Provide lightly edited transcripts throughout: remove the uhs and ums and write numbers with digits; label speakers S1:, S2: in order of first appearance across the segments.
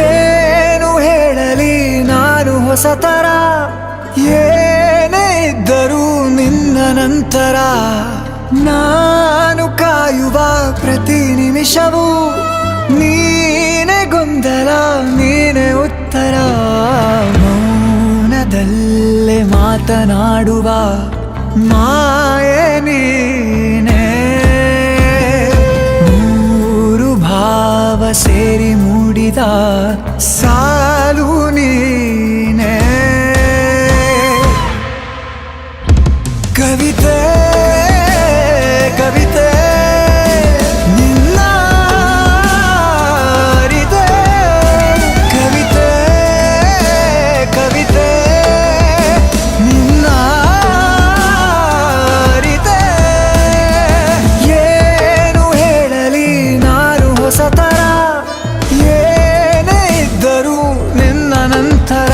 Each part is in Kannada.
S1: ಏನು ಹೇಳಲಿ ನಾನು ಹೊಸತರ, ಏನೇ ಇದ್ದರೂ ನಿನ್ನ ನಂತರ ನಾನು ಕಾಯುವ ಪ್ರತಿ ನಿಮಿಷವೂ ನೀನೆ ಗೊಂದಲ, ನೀನೆ ಉತ್ತರ. ಮೌನದಲ್ಲೇ ಮಾತನಾಡುವ ಮಾಯೆ ನೀನೆ, ಮೂರು ಭಾವ ಸೇರಿ ಮೂಡಿದ ಸಾಲು ನೀನೆ. ಕವಿತೆ ಕವಿತೆ ನಿನ್ನ ಅರಿತೆ, ಕವಿತೆ ಕವಿತೆ ನಿನ್ನ ಅರಿತೆ. ಏನು ಹೇಳಲಿ ನಾನು ಹೊಸತರ, ಏನೇ ಇದ್ದರೂ ನಿನ್ನ ನಂತರ.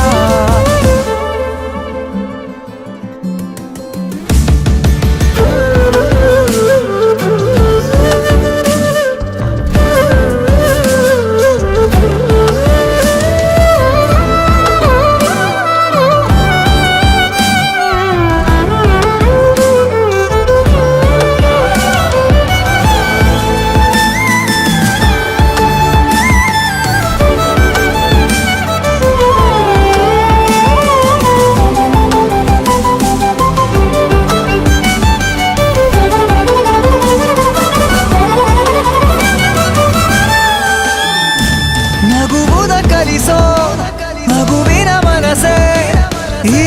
S1: ನಗುವುದ ಕಲಿಸೋ ಮಗುವಿನ ಮನಸ್ಸೇ ಈ